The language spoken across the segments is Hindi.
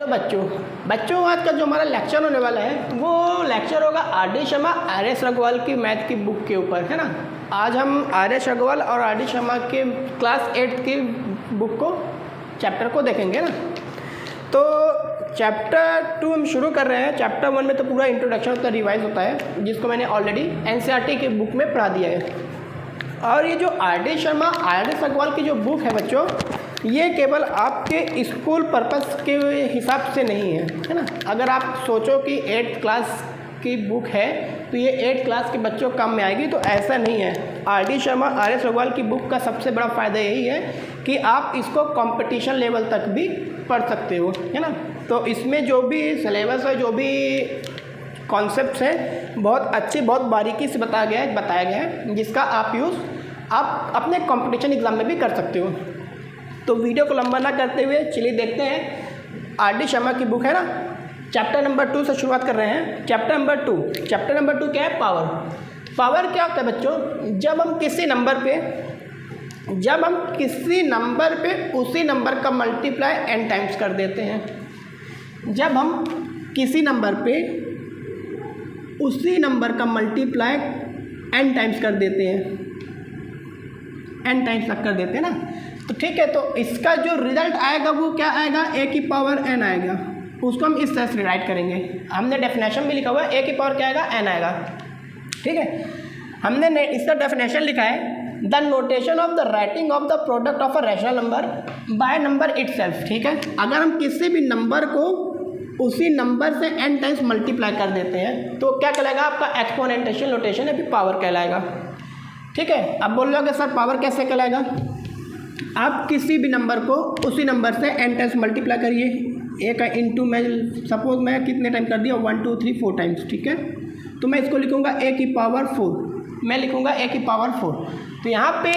तो बच्चों आज का जो हमारा लेक्चर होने वाला है वो लेक्चर होगा आर.डी. शर्मा आर.एस. अग्रवाल की मैथ की बुक के ऊपर, है ना। आज हम आर.एस. अग्रवाल और आर.डी. शर्मा के क्लास 8 की बुक को चैप्टर को देखेंगे ना। तो चैप्टर 2 हम शुरू कर रहे हैं। चैप्टर 1 में तो पूरा इंट्रोडक्शन होता है, रिवाइज होता है, जिसको मैंने ऑलरेडी एनसीईआरटी की बुक में पढ़ा दिया है। और ये जो आर.डी. शर्मा आर.एस. अग्रवाल की जो बुक है बच्चों, ये केवल आपके स्कूल पर्पस के हिसाब से नहीं है ना। अगर आप सोचो कि 8th क्लास की बुक है तो ये 8th क्लास के बच्चों काम में आएगी, तो ऐसा नहीं है। आर.डी. शर्मा आर.एस. अग्रवाल की बुक का सबसे बड़ा फ़ायदा यही है कि आप इसको कंपटीशन लेवल तक भी पढ़ सकते हो, है ना। तो इसमें जो भी सिलेबस है, जो भी कॉन्सेप्ट्स हैं, बहुत अच्छी बहुत बारीकी से बताया गया है, जिसका आप यूज़ आप अपने कंपटीशन एग्ज़ाम में भी कर सकते हो। तो वीडियो को लंबा ना करते हुए चलिए देखते हैं आर.डी. शर्मा की बुक है ना। चैप्टर नंबर 2 से शुरुआत कर रहे हैं। चैप्टर नंबर 2 क्या है? पावर क्या होता है बच्चों? जब हम किसी नंबर पे उसी नंबर का मल्टीप्लाई n टाइम्स कर देते हैं। जब हम किसी नंबर पे उसी नंबर का मल्टीप्लाई n टाइम्स कर देते हैं, n टाइम्स तक कर देते हैं ना, तो ठीक है। तो इसका जो रिजल्ट आएगा वो क्या आएगा? a की पावर n आएगा। उसको हम इस तरह से राइट करेंगे। हमने डेफिनेशन भी लिखा हुआ है, a की पावर क्या आएगा? n आएगा, ठीक है। हमने इसका डेफिनेशन लिखा है, the notation of the writing of the product of a rational number by number itself, ठीक है। अगर हम किसी भी नंबर को उसी नंबर से n टाइम्स मल्टीप्लाई कर देते हैं तो क्या कहलाएगा? आपका एक्सपोनेंशियल नोटेशन है, फिर पावर कहलाएगा, ठीक है। अब बोल रहे हो सर पावर कैसे कहलाएगा? आप किसी भी नंबर को उसी नंबर से n टाइम्स मल्टीप्लाई करिए। एक इंटू मैं सपोज मैं कितने टाइम कर दिया? 1 2 3 4 टाइम्स, ठीक है। तो मैं इसको लिखूँगा a की पावर 4, मैं लिखूँगा a की पावर 4। तो यहाँ पे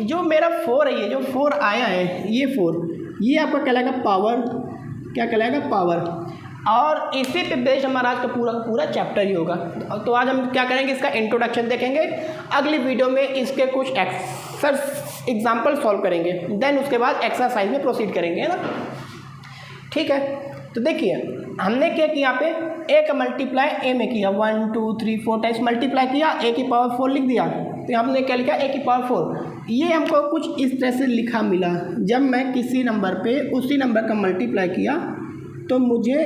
जो मेरा 4 है, ये जो 4 आया है, ये 4, ये आपका कहलाएगा पावर। क्या कहलाएगा? पावर। और इसी पे बेस्ड हमारा आज का पूरा चैप्टर ही होगा। तो आज हम क्या करेंगे? इसका इंट्रोडक्शन देखेंगे। अगली वीडियो में इसके कुछ एग्जाम्पल सॉल्व करेंगे, देन उसके बाद एक्सरसाइज में प्रोसीड करेंगे, है ना, ठीक है। तो देखिए हमने क्या किया, यहाँ पे a का मल्टीप्लाई a में किया, 1 2 3 4 टाइम्स मल्टीप्लाई किया, a की पावर 4 लिख दिया। तो हमने क्या लिखा? a की पावर 4। ये हमको कुछ इस तरह से लिखा मिला। जब मैं किसी नंबर पे उसी नंबर का मल्टीप्लाई किया तो मुझे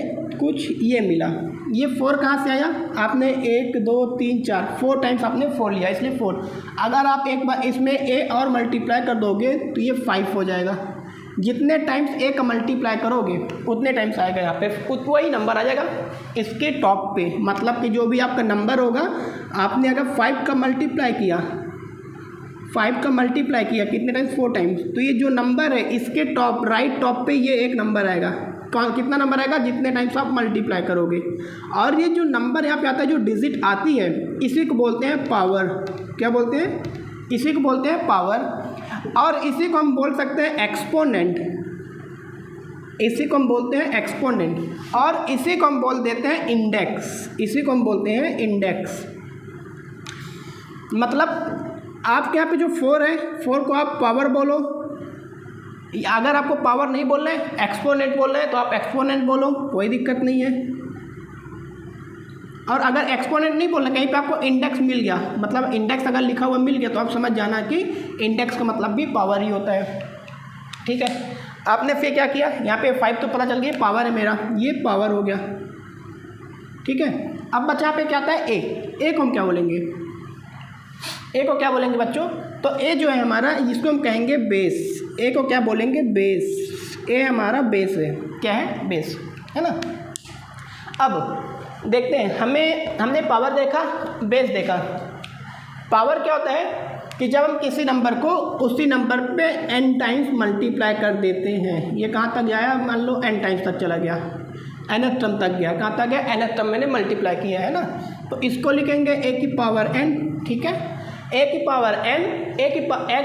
कुछ ये मिला। ये 4 कहाँ से आया? आपने 1 2 3 4 टाइम्स आपने 4 लिया, इसलिए 4। अगर आप एक बार इसमें a और मल्टीप्लाई कर दोगे तो ये 5 हो जाएगा। जितने टाइम्स a का मल्टीप्लाई करोगे उतने टाइम्स आएगा, यहाँ पे वही नंबर आ जाएगा इसके टॉप पे। मतलब कि जो भी आपका नंबर होगा, आपने अगर 5 का मल्टीप्लाई किया, कितने टाइम्स? 4 टाइम्स, तो ये जो नंबर है इसके टॉप राइट टॉप पे ये एक नंबर आएगा। कितना नंबर आएगा? जितने टाइम्स आप मल्टीप्लाई करोगे। और ये जो नंबर यहाँ पे आता है, जो डिजिट आती है, इसी को बोलते हैं पावर। क्या बोलते हैं? इसी को बोलते हैं पावर। और इसी को हम बोल सकते हैं एक्सपोनेंट। और इसी को हम बोल देते हैं इंडेक्स। मतलब आपके यहाँ पे जो 4 है, 4 को आप पावर बोलो। अगर आपको पावर नहीं बोलना है, एक्सपोनेंट बोलना है, तो आप एक्सपोनेंट बोलो, कोई दिक्कत नहीं है। और अगर एक्सपोनेंट नहीं बोलना, कहीं पे आपको इंडेक्स मिल गया, मतलब इंडेक्स अगर लिखा हुआ मिल गया, तो आप समझ जाना कि इंडेक्स का मतलब भी पावर ही होता है, ठीक है। आपने फिर क्या किया? यहाँ पे 5 तो पता चल गया, पावर है मेरा, ये पावर हो गया, ठीक है। अब बच्चा पे क्या आता है? ए को हम क्या बोलेंगे? ए को क्या बोलेंगे बच्चों? तो ए जो है हमारा, इसको हम कहेंगे बेस। ए को क्या बोलेंगे? बेस। ए हमारा बेस है। क्या है? बेस, है ना। अब देखते हैं, हमने पावर देखा, बेस देखा। पावर क्या होता है कि जब हम किसी नंबर को उसी नंबर पे n टाइम्स मल्टीप्लाई कर देते हैं। ये कहाँ तक गया? मान लो n टाइम्स तक चला गया, nth टर्म तक गया। कहाँ तक गया? nth टर्म मैंने मल्टीप्लाई किया है ना। तो इसको लिखेंगे a की पावर n, ठीक है। a की पावर n, a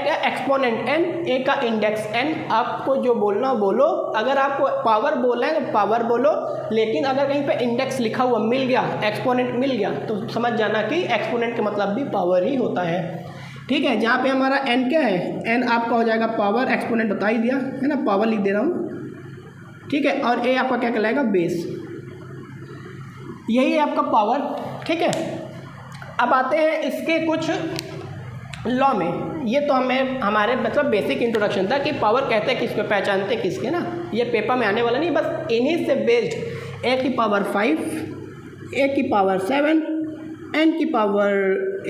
का एक्सपोनेंट n, a का इंडेक्स n। आपको जो बोलना हो बोलो। अगर आपको पावर बोलना है तो पावर बोलो, लेकिन अगर कहीं पे इंडेक्स लिखा हुआ मिल गया, एक्सपोनेंट मिल गया, तो समझ जाना कि एक्सपोनेंट का मतलब भी पावर ही होता है, ठीक है। जहाँ पे हमारा n क्या है? n आपका हो जाएगा पावर, एक्सपोनेंट बता ही दिया है ना, पावर लिख दे रहा हूँ। ठीक है, और ए आपका क्या कहलाएगा, बेस। यही है आपका पावर, ठीक है। अब आते हैं इसके कुछ लॉ में। ये तो हमें हमारे मतलब बेसिक इंट्रोडक्शन था कि पावर कहते हैं किसको, पहचानते किसके ना, ये पेपर में आने वाला नहीं, बस इन्हीं से बेस्ड ए की पावर 5, ए की पावर 7, एन की पावर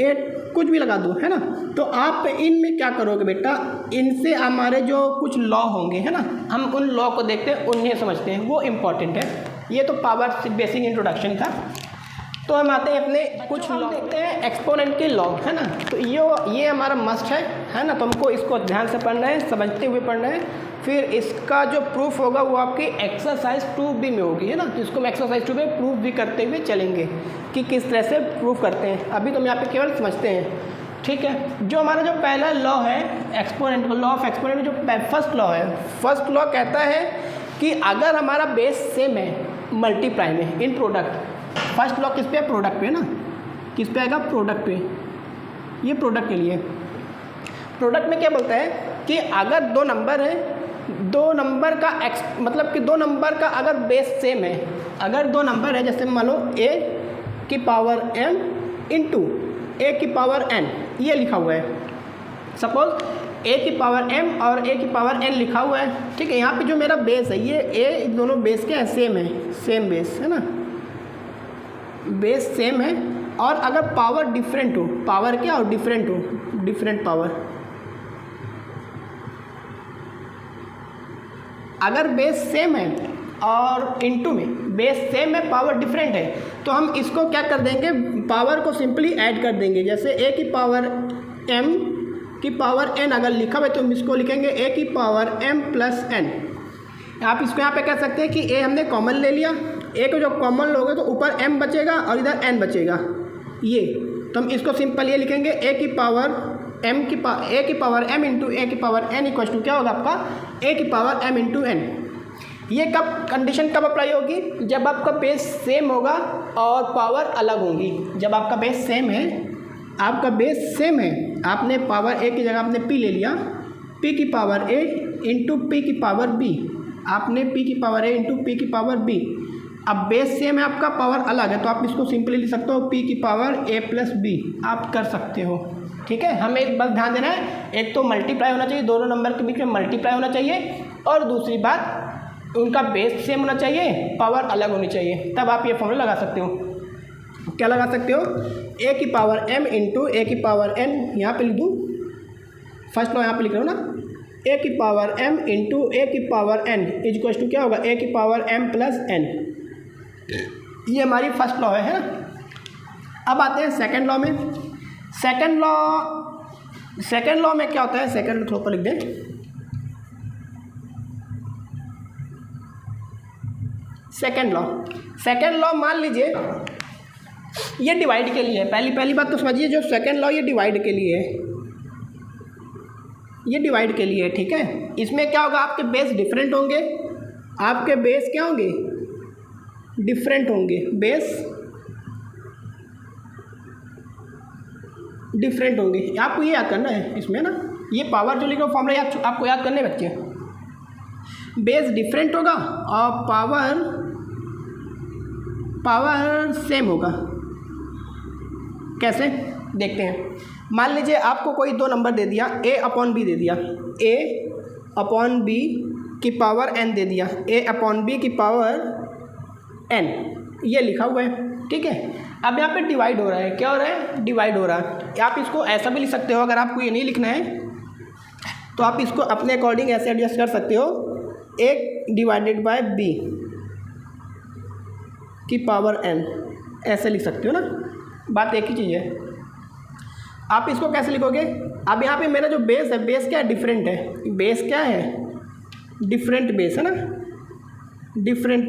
8 कुछ भी लगा दो, है ना। तो आप इनमें क्या करोगे बेटा, इनसे हमारे जो कुछ लॉ होंगे, है ना, हम उन लॉ को देखते हैं, उन्हें समझते हैं, वो इम्पॉर्टेंट है। ये तो पावर बेसिक इंट्रोडक्शन था। तो हम आते हैं अपने कुछ लॉ देखते हैं, एक्सपोनेंट के लॉ, है ना। तो ये हमारा मस्ट है ना। तो हमको इसको ध्यान से पढ़ना है, समझते हुए पढ़ना है। फिर इसका जो प्रूफ होगा वो आपकी एक्सरसाइज 2B में होगी, है ना। तो इसको हम एक्सरसाइज 2 में प्रूफ भी करते हुए चलेंगे कि किस तरह से प्रूफ करते हैं। अभी तो हम यहाँ पे केवल समझते हैं, ठीक है। जो हमारा जो पहला लॉ है एक्सपोनेंट, लॉ ऑफ एक्सपोनेंट, जो फर्स्ट लॉ है, फर्स्ट लॉ कहता है कि अगर हमारा बेस सेम है मल्टीप्लाई में इन प्रोडक्ट, फर्स्ट लॉ किस पे है, प्रोडक्ट पे ना, किस पे आएगा, प्रोडक्ट पे। ये प्रोडक्ट के लिए, प्रोडक्ट में क्या बोलता है कि अगर दो नंबर है, दो नंबर का मतलब कि दो नंबर का अगर बेस सेम है, अगर दो नंबर है, जैसे मान लो a की पावर m इंटू a की पावर n, ये लिखा हुआ है। सपोज a की पावर m और a की पावर n लिखा हुआ है, ठीक है। यहाँ पे जो मेरा बेस है ये a, दोनों बेस क्या है, सेम है, सेम बेस है ना, बेस सेम है। और अगर पावर डिफरेंट हो, पावर क्या हो, डिफरेंट हो, डिफरेंट पावर, अगर बेस सेम है और इनटू में बेस सेम है, पावर डिफरेंट है, तो हम इसको क्या कर देंगे, पावर को सिंपली ऐड कर देंगे। जैसे a की पावर m की पावर n अगर लिखा हुआ है तो हम इसको लिखेंगे a की पावर m प्लस n। आप इसको यहाँ पे कह सकते हैं कि a हमने कॉमन ले लिया, a को जो कॉमन लोगे तो ऊपर m बचेगा और इधर n बचेगा, ये तो हम इसको सिंपल ये लिखेंगे a की पावर a की पावर m इंटू a की पावर n इक्वल टू क्या होगा आपका, a की पावर m इंटू n। ये कब कंडीशन कब अप्लाई होगी, जब आपका बेस सेम होगा और पावर अलग होंगी। जब आपका बेस सेम है, आपका बेस सेम है, आपने पावर a की जगह आपने p ले लिया, p की पावर a इंटू p की पावर b, आपने p की पावर a इंटू p की पावर b। अब बेस सेम है, आपका पावर अलग है, तो आप इसको सिंपली लिख सकते हो p की पावर a प्लस b, आप कर सकते हो, ठीक है। हमें एक बात ध्यान देना है, एक तो मल्टीप्लाई होना चाहिए, दोनों नंबर के बीच में मल्टीप्लाई होना चाहिए, और दूसरी बात उनका बेस सेम होना चाहिए, पावर अलग होनी चाहिए, तब आप ये फॉर्मूला लगा सकते हो। क्या लगा सकते हो, a की पावर m इंटू a की पावर n, यहाँ पे लिख दूँ, फर्स्ट लॉ यहाँ पे लिख रहा हूँ ना, a की पावर m इंटू a की पावर n इक्वल टू क्या होगा, a की पावर m प्लस n। ये हमारी फर्स्ट लॉ है ना। अब आते हैं सेकंड लॉ में। सेकंड लॉ में क्या होता है, सेकंड थ्रो पर लिख दें, सेकंड लॉ मान लीजिए ये डिवाइड के लिए है। पहली बात तो समझिए, जो सेकंड लॉ ये डिवाइड के लिए है, ये डिवाइड के लिए है, ठीक है। इसमें क्या होगा, आपके बेस डिफरेंट होंगे, आपके बेस क्या होंगे, डिफरेंट होंगे, बेस डिफरेंट होंगे। आपको ये याद करना है इसमें ना, ये पावर जो लिखा फॉर्मूला आपको याद करने बच्चे, बेस डिफरेंट होगा और पावर सेम होगा। कैसे देखते हैं, मान लीजिए आपको कोई दो नंबर दे दिया, a अपॉन b दे दिया, a अपॉन b की पावर n दे दिया, a अपॉन b की पावर n, ये लिखा हुआ है, ठीक है। अब यहाँ पे डिवाइड हो रहा है, क्या हो रहा है, डिवाइड हो रहा है। आप इसको ऐसा भी लिख सकते हो, अगर आपको ये नहीं लिखना है तो आप इसको अपने अकॉर्डिंग ऐसे एडजस्ट कर सकते हो, a डिवाइडेड बाय b की पावर n, ऐसे लिख सकते हो ना, बात एक ही चीज़ है। आप इसको कैसे लिखोगे, अब यहाँ पे मेरा जो बेस है, बेस क्या है, डिफरेंट है, बेस क्या है, डिफरेंट बेस है ना, डिफरेंट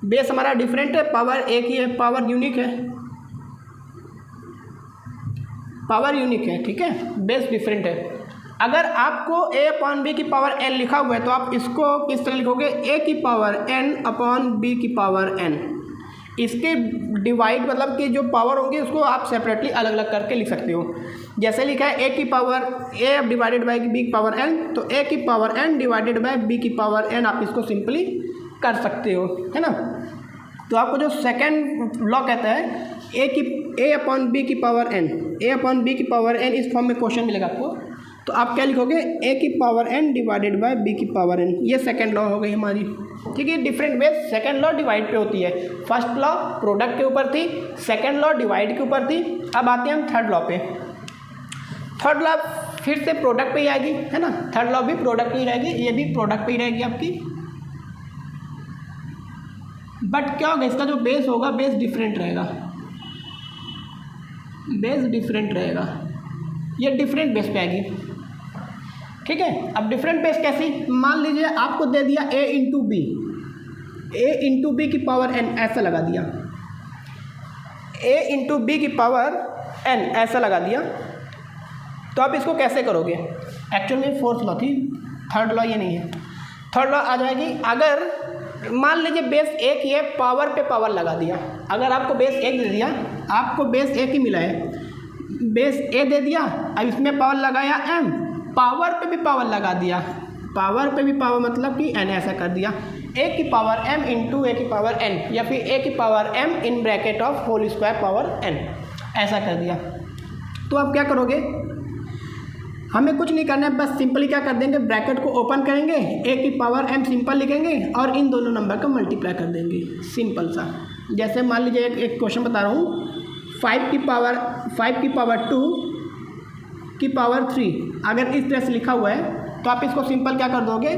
बेस हमारा डिफरेंट है, पावर एक ही है, पावर यूनिक है, पावर यूनिक है, ठीक है, बेस डिफरेंट है। अगर आपको a अपॉन b की पावर n लिखा हुआ है तो आप इसको किस तरह लिखोगे, a की पावर n अपॉन b की पावर n। इसके डिवाइड मतलब कि जो पावर होंगे उसको आप सेपरेटली अलग अलग करके लिख सकते हो। जैसे लिखा है a की power a divided by b की पावर n, तो a की power n divided by b की पावर n आप इसको सिंपली कर सकते हो, है ना। तो आपको जो सेकंड लॉ कहता है a अपॉन b की power n, a upon b की पावर n, इस फॉर्म में क्वेश्चन मिलेगा आपको, तो आप क्या लिखोगे a की power n divided by b की पावर n। ये सेकंड लॉ हो गई हमारी, ठीक है। Different ways second law divide पे होती है। फर्स्ट लॉ प्रोडक्ट के ऊपर थी, सेकंड लॉ डिवाइड के ऊपर थी। अब आते हैं हम थर्ड लॉ पे। थर्ड लॉ फिर से प्रोडक्ट पे ही आएगी, है ना। थर्ड लॉ भी प्रोडक्ट पे ही रहेगी, ये भी प्रोडक्ट पे ही रहेगी आपकी। बट क्या होगा, इसका जो बेस होगा बेस डिफरेंट रहेगा, बेस डिफरेंट रहेगा, ये डिफरेंट बेस पे आएगी, ठीक है। अब डिफरेंट बेस कैसी, मान लीजिए आपको दे दिया a इंटू बी की पावर n, ऐसा लगा दिया, a इंटू बी की पावर n ऐसा लगा दिया, तो आप इसको कैसे करोगे। एक्चुअल में फोर्थ लॉ थी, थर्ड लॉ ये नहीं है। थर्ड लॉ आ जाएगी, अगर मान लीजिए बेस एक ही है, पावर पे पावर लगा दिया। अगर आपको बेस एक दे दिया, आपको बेस एक ही मिला है, बेस a दे दिया, अब इसमें पावर लगाया m, पावर पे भी पावर लगा दिया, पावर पे भी पावर मतलब कि n ऐसा कर दिया, a की पावर m इंटू a की पावर n, या फिर a की power m in bracket of whole square power n, ऐसा कर दिया। तो आप क्या करोगे, हमें कुछ नहीं करना है, बस सिंपली क्या कर देंगे, ब्रैकेट को ओपन करेंगे, a की पावर m सिंपल लिखेंगे और इन दोनों नंबर का मल्टीप्लाई कर देंगे, सिंपल सा। जैसे मान लीजिए एक क्वेश्चन बता रहा हूँ, 5 की पावर 2 की पावर 3, अगर इस तरह से लिखा हुआ है तो आप इसको सिंपल क्या कर दोगे,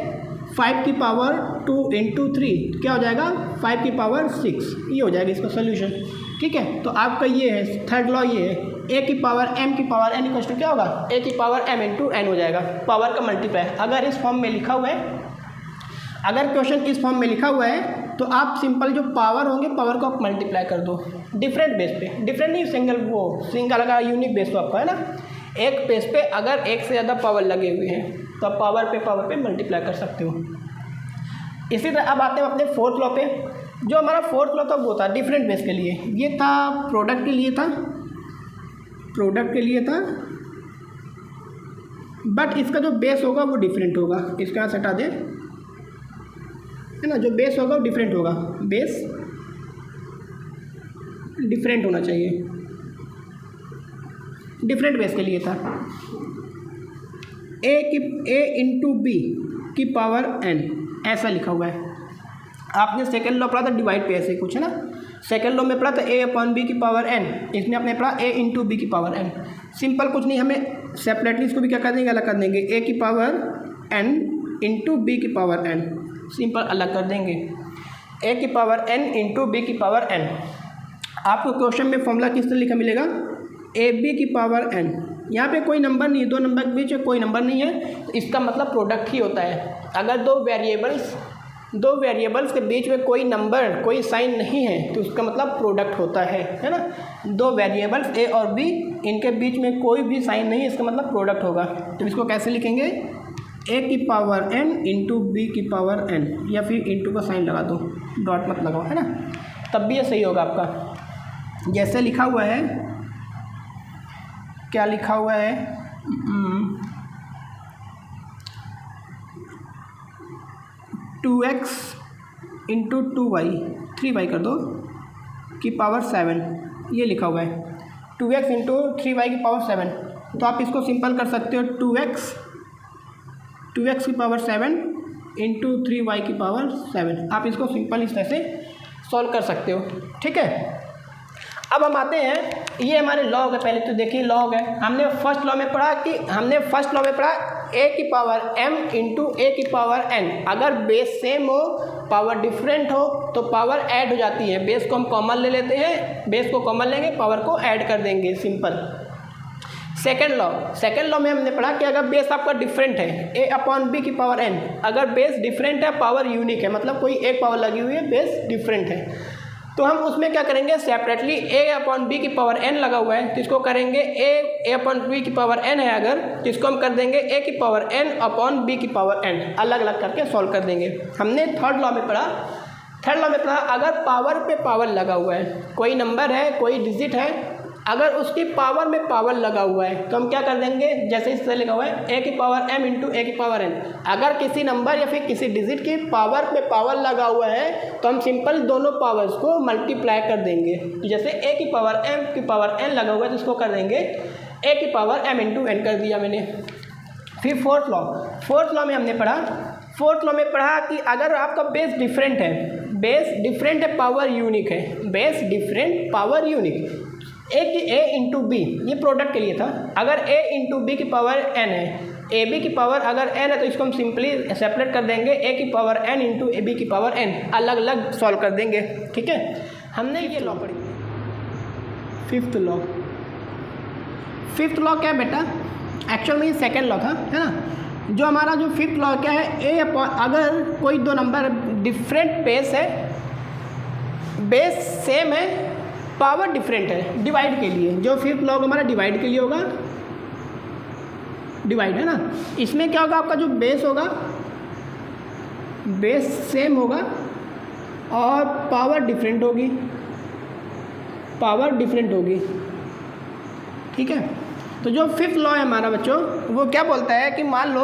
5 की पावर 2 इंटू 3 क्या हो जाएगा, 5 की पावर 6, ये हो जाएगा इसका सोल्यूशन, ठीक है। तो आपका ये है थर्ड लॉ, ये है a की पावर m की पावर n इक्वल टू क्या होगा, a की पावर m इंटू n हो जाएगा, पावर का मल्टीप्लाई। अगर इस फॉर्म में लिखा हुआ है, अगर क्वेश्चन इस फॉर्म में लिखा हुआ है तो आप सिंपल जो पावर होंगे पावर को आप मल्टीप्लाई कर दो डिफरेंट बेस पे, डिफरेंट नहीं सिंगल अगर यूनिक बेस तो आपका है ना, एक बेस पे अगर एक से ज़्यादा पावर लगे हुए हैं तो आप पावर पे मल्टीप्लाई कर सकते हो। इसी तरह अब आते हैं अपने फोर्थ लॉ पे। जो हमारा फोर्थ लॉ था वो था डिफरेंट बेस के लिए, ये था प्रोडक्ट के लिए था, बट इसका जो बेस होगा वो डिफरेंट होगा, इसका यहाँ से हटा दें, है ना। जो बेस होगा वो डिफरेंट होगा, बेस डिफरेंट होना चाहिए, डिफरेंट बेस के लिए था। a इंटू बी की पावर n ऐसा लिखा हुआ है। आपने सेकेंड लॉ पढ़ा था डिवाइड पे, ऐसे कुछ है ना। सेकेंड लॉ में पढ़ा था a अपॉन बी की पावर n, इसमें आपने पढ़ा a इंटू बी की पावर n। सिंपल कुछ नहीं, हमें सेपरेटली इसको भी क्या कर देंगे, अलग कर देंगे, a की पावर n इंटू बी की पावर n, सिंपल अलग कर देंगे, a की पावर n इंटू बी की पावर n। आपको क्वेश्चन में फॉर्मूला किस तरह लिखा मिलेगा, ए बी की पावर n, यहाँ पे कोई नंबर नहीं है, दो नंबर के बीच में कोई नंबर नहीं है, तो इसका मतलब प्रोडक्ट ही होता है। अगर दो वेरिएबल्स के बीच में कोई नंबर कोई साइन नहीं है तो उसका मतलब प्रोडक्ट होता है ना। दो वेरिएबल्स ए और बी, इनके बीच में कोई भी साइन नहीं है, इसका मतलब प्रोडक्ट होगा। तो इसको कैसे लिखेंगे, ए की पावर n इंटू बी की पावर n, या फिर इंटू का साइन लगा दो, डॉट मत लगाओ, है ना, तब भी ये सही होगा आपका। जैसे लिखा हुआ है, क्या लिखा हुआ है, 2x इंटू 2y 3y कर दो की पावर 7, ये लिखा हुआ है 2x इंटू 3y की पावर 7। तो आप इसको सिंपल कर सकते हो 2x की पावर 7 इंटू 3y की पावर 7। आप इसको सिंपल इस तरह से सॉल्व कर सकते हो, ठीक है। अब हम आते हैं, ये हमारे लॉग है, पहले तो देखिए लॉग है। हमने फर्स्ट लॉ में पढ़ा a की पावर m इंटू a की पावर n, अगर बेस सेम हो पावर डिफरेंट हो तो पावर ऐड हो जाती है। बेस को हम कॉमन ले लेते हैं, बेस को कॉमन लेंगे, पावर को ऐड कर देंगे, सिंपल। सेकेंड लॉ में हमने पढ़ा कि अगर बेस आपका डिफरेंट है, a अपॉन b की पावर n, अगर बेस डिफरेंट है पावर यूनिक है, मतलब कोई एक पावर लगी हुई है, बेस डिफरेंट है, तो हम उसमें क्या करेंगे, सेपरेटली a अपॉन बी की पावर n लगा हुआ है तो इसको करेंगे a अपॉन बी की पावर n है अगर, तो इसको हम कर देंगे a की पावर n अपॉन b की पावर n, अलग अलग करके सॉल्व कर देंगे। हमने थर्ड लॉ में पढ़ा थर्ड लॉ में पढ़ा अगर पावर पे पावर लगा हुआ है, कोई नंबर है, कोई डिजिट है, अगर उसकी पावर में पावर लगा हुआ है तो हम क्या कर देंगे, जैसे इससे लिखा हुआ है a की पावर m इंटू a की पावर n। अगर किसी नंबर या फिर किसी डिजिट की पावर पे पावर लगा हुआ है तो हम सिंपल दोनों पावर्स को मल्टीप्लाई कर देंगे। तो जैसे a की पावर m की पावर n लगा हुआ है तो इसको कर देंगे a की पावर m इंटू n कर दिया मैंने। फिर फोर्थ लॉ में हमने पढ़ा, फोर्थ लॉ में पढ़ा कि अगर आपका बेस डिफरेंट है, पावर यूनिक है, बेस डिफरेंट पावर यूनिक, ए इंटू बी, ये प्रोडक्ट के लिए था। अगर a इंटू बी की पावर n है, ए बी की पावर अगर n है तो इसको हम सिंपली सेपरेट कर देंगे, a की power n into A B की पावर n, अलग अलग सॉल्व कर देंगे। ठीक है, हमने ये लॉ पढ़ी। फिफ्थ लॉ क्या है बेटा, एक्चुअल में ये सेकेंड लॉ था, है ना। जो हमारा जो फिफ्थ लॉ क्या है, अगर कोई दो नंबर डिफरेंट बेस है, बेस सेम है, पावर डिफरेंट है, डिवाइड के लिए, जो फिफ्थ लॉ हमारा डिवाइड के लिए होगा, डिवाइड है ना। इसमें क्या होगा, आपका जो बेस होगा बेस सेम होगा और पावर डिफरेंट होगी, ठीक है। तो जो फिफ्थ लॉ है हमारा बच्चों, वो क्या बोलता है कि मान लो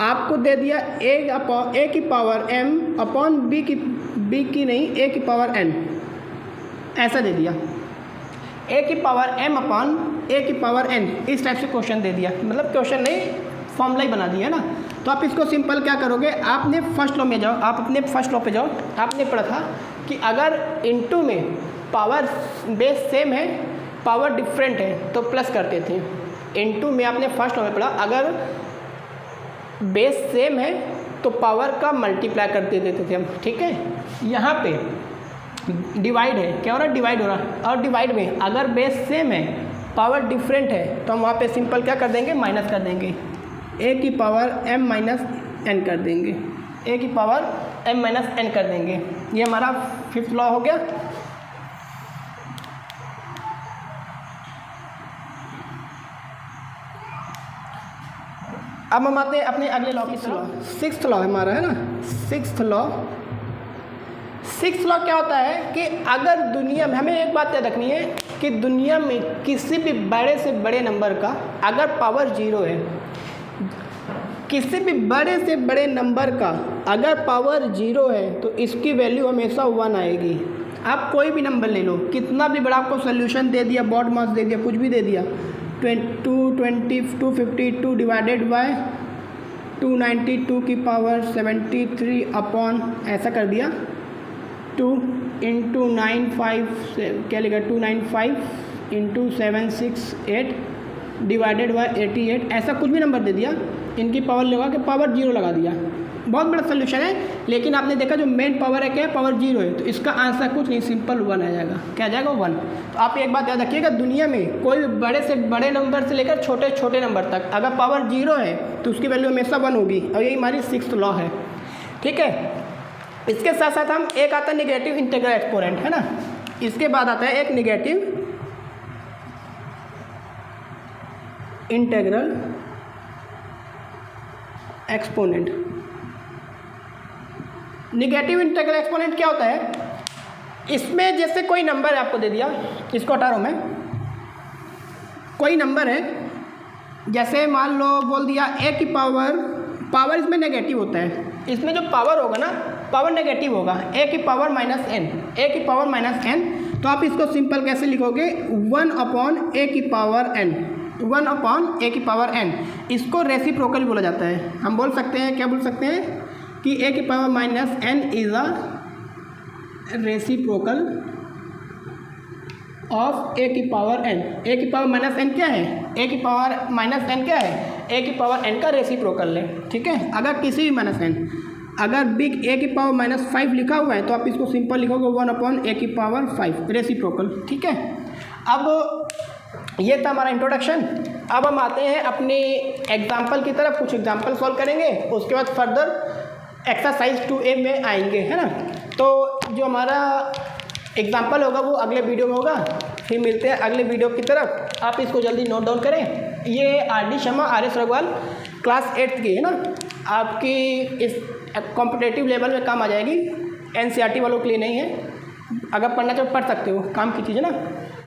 आपको दे दिया a की पावर m अपॉन b की नहीं a की पावर n, ऐसा दे दिया, a की पावर m अपॉन a की पावर n, इस टाइप से क्वेश्चन दे दिया, मतलब क्वेश्चन नहीं फॉर्मूला ही बना दिया है ना। तो आप इसको सिंपल क्या करोगे, आपने फर्स्ट लॉ में जाओ, आप अपने फर्स्ट लॉ पे जाओ। आपने पढ़ा था कि अगर इनटू में पावर बेस सेम है, पावर डिफरेंट है तो प्लस करते थे। इनटू में आपने फर्स्ट लॉ में पढ़ा अगर बेस सेम है तो पावर का मल्टीप्लाई करते देते थे हम, ठीक है। यहाँ पे डिवाइड है, क्या हो रहा है, डिवाइड हो रहा है, और डिवाइड में अगर बेस सेम है, पावर डिफरेंट है तो हम वहाँ पे सिंपल क्या कर देंगे, माइनस कर देंगे, a की पावर m माइनस n कर देंगे, a की पावर m माइनस n कर देंगे। ये हमारा फिफ्थ लॉ हो गया। अब हम आते हैं अपने अगले लॉ की तरफ। सिक्स्थ लॉ हमारा है ना, सिक्स्थ लॉ क्या होता है कि अगर दुनिया में, हमें एक बात याद रखनी है कि दुनिया में किसी भी बड़े से बड़े नंबर का अगर पावर जीरो है, किसी भी बड़े से बड़े नंबर का अगर पावर जीरो है तो इसकी वैल्यू हमेशा 1 आएगी। आप कोई भी नंबर ले लो, कितना भी बड़ा आपको सोल्यूशन दे दिया, बॉड मास दे दिया, कुछ भी दे दिया, 252 डिवाइडेड बाय 292 की पावर 73 अपॉन ऐसा कर दिया, 2 इंटू 95 क्या लिखा, 295 इंटू 768 डिवाइडेड बाय 88, ऐसा कुछ भी नंबर दे दिया, इनकी पावर लगा के पावर जीरो लगा दिया। बहुत बड़ा सोल्यूशन है, लेकिन आपने देखा जो मेन पावर है क्या है, पावर जीरो है, तो इसका आंसर कुछ नहीं, सिंपल 1 आ जाएगा। क्या आ जाएगा, 1। तो आप एक बात याद रखिएगा, दुनिया में कोई बड़े से बड़े नंबर से लेकर छोटे छोटे नंबर तक अगर पावर जीरो है तो उसकी वैल्यू हमेशा 1 होगी, और यही हमारी सिक्स्थ लॉ है, ठीक है। इसके साथ साथ हम एक आता है निगेटिव इंटीग्रल एक्सपोनेंट, है ना। इसके बाद आता है एक negative integral exponent. Negative integral exponent क्या होता है, इसमें जैसे कोई नंबर है आपको दे दिया, इसको हटा रहा हूँ मैं, कोई नंबर है, जैसे मान लो बोल दिया a की पावर इसमें नेगेटिव होता है, इसमें जो पावर होगा ना, पावर नेगेटिव होगा, a की पावर माइनस n, तो आप इसको सिंपल कैसे लिखोगे, 1 अपॉन a की पावर n, 1 अपॉन a की पावर n। इसको रेसिप्रोकल बोला जाता है। हम बोल सकते हैं, क्या बोल सकते हैं कि a की power minus n is a reciprocal of a की पावर n। a की पावर माइनस n क्या है, a की पावर माइनस n क्या है, a की पावर n का रेसिप्रोकल है, ठीक है। अगर किसी भी माइनस n, अगर बिग a की पावर माइनस 5 लिखा हुआ है तो आप इसको सिंपल लिखोगे 1 अपॉन a की पावर 5, रेसिप्रोकल, ठीक है। अब ये था हमारा इंट्रोडक्शन। अब हम आते हैं अपनी एग्जाम्पल की तरफ, कुछ एग्जाम्पल सॉल्व करेंगे, उसके बाद फर्दर एक्सरसाइज 2A में आएंगे, है ना। तो जो हमारा एग्जाम्पल होगा वो अगले वीडियो में होगा। फिर मिलते हैं अगले वीडियो की तरफ। आप इसको जल्दी नोट डाउन करें। ये RD शर्मा RS रघुवाल क्लास 8th की है ना, आपकी इस कॉम्पिटेटिव लेवल में काम आ जाएगी। NCERT वालों के लिए नहीं है, अगर पढ़ना चाहो पढ़ सकते हो, काम की चीज़ है ना।